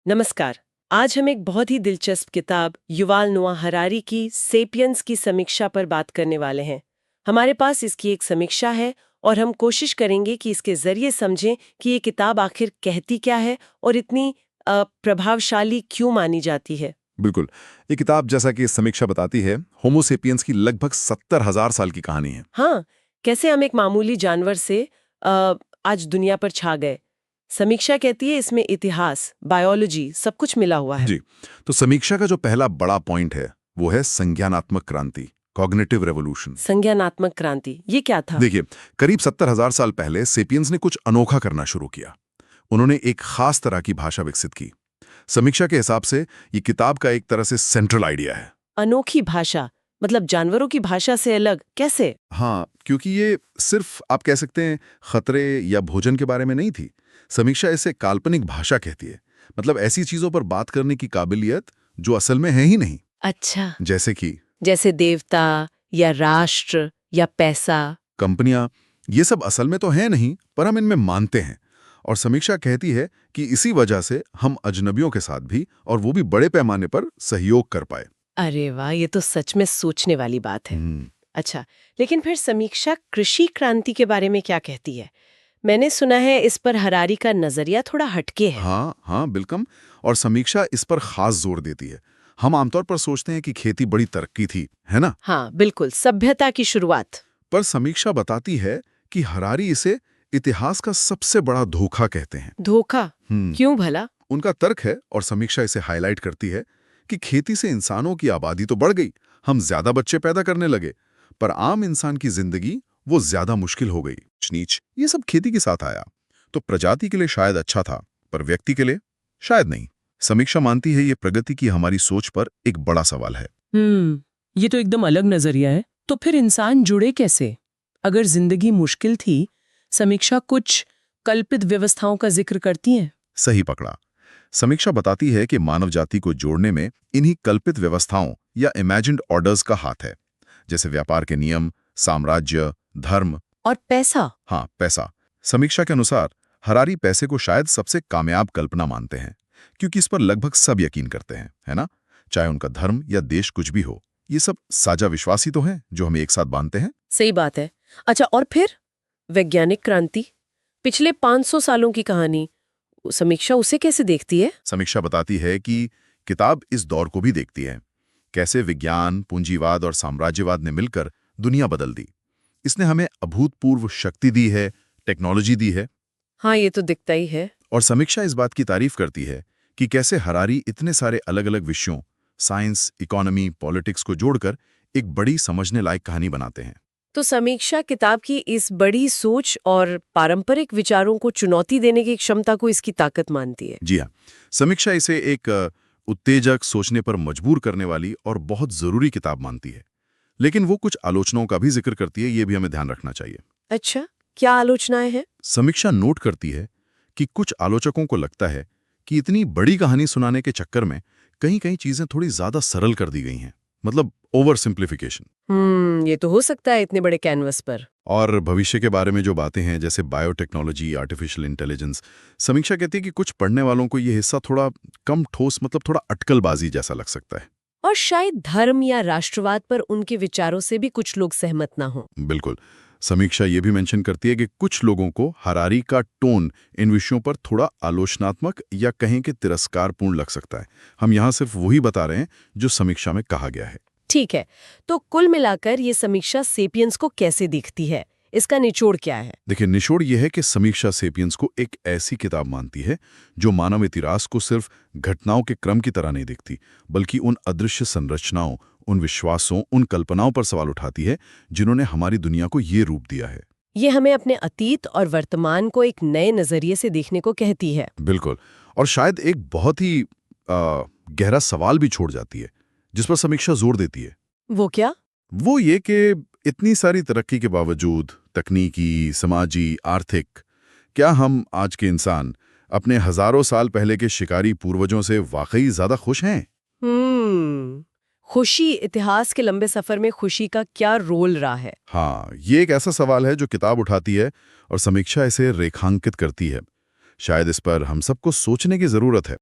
नमस्कार। आज हम एक बहुत ही दिलचस्प किताब युवाल नोआ हरारी की सेपियंस की समीक्षा पर बात करने वाले हैं। हमारे पास इसकी एक समीक्षा है और हम कोशिश करेंगे कि इसके जरिए समझें कि ये किताब आखिर कहती क्या है और इतनी प्रभावशाली क्यों मानी जाती है। बिल्कुल। ये किताब, जैसा कि समीक्षा बताती है, होमो सेपियंस की लगभग 70,000 साल की कहानी है। हाँ, कैसे हम एक मामूली जानवर से आज दुनिया पर छा गए। समीक्षा कहती है इसमें इतिहास, बायोलॉजी सब कुछ मिला हुआ है। जी। तो समीक्षा का जो पहला बड़ा पॉइंट है वो है संज्ञानात्मक क्रांति, कॉग्निटिव रेवोल्यूशन। संज्ञानात्मक क्रांति, ये क्या था? देखिए, करीब 70,000 साल पहले सेपियंस ने कुछ अनोखा करना शुरू किया। उन्होंने एक खास तरह की भाषा विकसित की। समीक्षा के हिसाब से ये किताब का एक तरह से सेंट्रल आइडिया है। अनोखी भाषा मतलब जानवरों की भाषा से अलग कैसे? हाँ, क्योंकि ये सिर्फ आप कह सकते हैं खतरे या भोजन के बारे में नहीं थी। समीक्षा इसे काल्पनिक भाषा कहती है, मतलब ऐसी चीजों पर बात करने की काबिलियत जो असल में है ही नहीं। अच्छा, जैसे देवता या राष्ट्र या पैसा। कंपनियां, ये सब असल में तो है नहीं, पर हम इनमें मानते हैं। और समीक्षा कहती है कि इसी वजह से हम अजनबियों के साथ भी, और वो भी बड़े पैमाने पर, सहयोग कर पाए। अरे वाह, ये तो सच में सोचने वाली बात है। हम्म, अच्छा, लेकिन फिर समीक्षा कृषि क्रांति के बारे में क्या कहती है? मैंने सुना है इस पर हरारी का नजरिया थोड़ा हटके है। हाँ हाँ, बिल्कुल। और समीक्षा इस पर खास जोर देती है। हम आमतौर पर सोचते हैं कि खेती बड़ी तरक्की थी, है ना? हाँ, बिल्कुल, सभ्यता की शुरुआत। पर समीक्षा बताती है कि हरारी इसे इतिहास का सबसे बड़ा धोखा कहते हैं। धोखा? हम्म, क्यों भला? उनका तर्क है, और समीक्षा इसे हाईलाइट करती है, कि खेती से इंसानों की आबादी तो बढ़ गई, हम ज्यादा बच्चे पैदा करने लगे, पर आम इंसान की जिंदगी वो ज्यादा मुश्किल हो गई। नीच ये सब खेती के साथ आया, तो प्रजाति के लिए शायद अच्छा था, पर व्यक्ति के लिए शायद नहीं। समीक्षा मानती है ये प्रगति की हमारी सोच पर एक बड़ा सवाल है। ये तो एकदम अलग नजरिया है। तो फिर इंसान जुड़े कैसे? अगर जिंदगी मुश्किल थी, समीक्षा कुछ कल्पित व्यवस्थाओं का जिक्र करती है। सही पकड़ा। समीक्षा बताती है कि मानव जाति को जोड़ने में इन्हीं कल्पित व्यवस्थाओं या इमेजिन्ड ऑर्डर्स का हाथ है, जैसे व्यापार के नियम, साम्राज्य, धर्म और पैसा? हाँ, पैसा। समीक्षा के अनुसार हरारी पैसे को शायद सबसे कामयाब कल्पना मानते हैं, क्योंकि इस पर लगभग सब यकीन करते हैं, है ना? चाहे उनका धर्म या देश कुछ भी हो, ये सब साझा विश्वासी तो हैं जो हमें एक साथ बांधते हैं। सही बात है। अच्छा, और फिर वैज्ञानिक क्रांति, पिछले 500 सालों की कहानी, समीक्षा उसे कैसे देखती है? समीक्षा बताती है कि किताब इस दौर को भी देखती है, कैसे विज्ञान, पूंजीवाद और साम्राज्यवाद ने मिलकर दुनिया बदल दी। इसने हमें अभूतपूर्व शक्ति दी है, टेक्नोलॉजी दी है। हाँ, ये तो दिखता ही है। और समीक्षा इस बात की तारीफ करती है कि कैसे हरारी इतने सारे अलग अलग विषयों, साइंस, इकोनॉमी, पॉलिटिक्स को जोड़कर एक बड़ी समझने लायक कहानी बनाते हैं। तो समीक्षा किताब की इस बड़ी सोच और पारंपरिक विचारों को चुनौती देने की क्षमता को इसकी ताकत मानती है। जी हाँ, समीक्षा इसे एक उत्तेजक, सोचने पर मजबूर करने वाली और बहुत जरूरी किताब मानती है। लेकिन वो कुछ आलोचनाओं का भी जिक्र करती है, ये भी हमें ध्यान रखना चाहिए। अच्छा, क्या आलोचनाएं हैं? समीक्षा नोट करती है कि कुछ आलोचकों को लगता है कि इतनी बड़ी कहानी सुनाने के चक्कर में कहीं कहीं चीजें थोड़ी ज्यादा सरल कर दी गई हैं, मतलब ओवर सिंप्लीफिकेशन। ये तो हो सकता है इतने बड़े कैनवस पर। और भविष्य के बारे में जो बातें हैं, जैसे बायोटेक्नोलॉजी, आर्टिफिशियल इंटेलिजेंस, समीक्षा कहती है कि कुछ पढ़ने वालों को ये हिस्सा थोड़ा कम ठोस, मतलब थोड़ा अटकलबाजी जैसा लग सकता है। और शायद धर्म या राष्ट्रवाद पर उनके विचारों से भी कुछ लोग सहमत ना हो। बिल्कुल। समीक्षा ये भी मेंशन करती है कि कुछ लोगों को हरारी का टोन इन विषयों पर थोड़ा आलोचनात्मक या कहें कि तिरस्कारपूर्ण लग सकता है। हम यहाँ सिर्फ वही बता रहे हैं जो समीक्षा में कहा गया है। ठीक है, तो कुल मिलाकर ये समीक्षा सेपियंस को कैसे दिखती है? इसका निचोड़ क्या है? देखिए, निचोड़ यह है कि समीक्षा सेपियंस को एक ऐसी किताब मानती है जो मानव इतिहास को सिर्फ घटनाओं के क्रम की तरह नहीं देखती, बल्कि उन अदृश्य संरचनाओं, उन विश्वासों, उन कल्पनाओं पर सवाल उठाती है जिन्होंने हमारी दुनिया को ये रूप दिया है। ये हमें अपने अतीत और वर्तमान को एक नए नजरिए से देखने को कहती है। बिल्कुल। और शायद एक बहुत ही गहरा सवाल भी छोड़ जाती है, जिस पर समीक्षा जोर देती है। वो क्या? वो ये कि इतनी सारी तरक्की के बावजूद, तकनीकी, समाजी, आर्थिक, क्या हम आज के इंसान अपने हजारों साल पहले के शिकारी पूर्वजों से वाकई ज्यादा खुश हैं? खुशी, इतिहास के लंबे सफर में खुशी का क्या रोल रहा है? हाँ, ये एक ऐसा सवाल है जो किताब उठाती है और समीक्षा इसे रेखांकित करती है। शायद इस पर हम सबको सोचने की जरूरत है।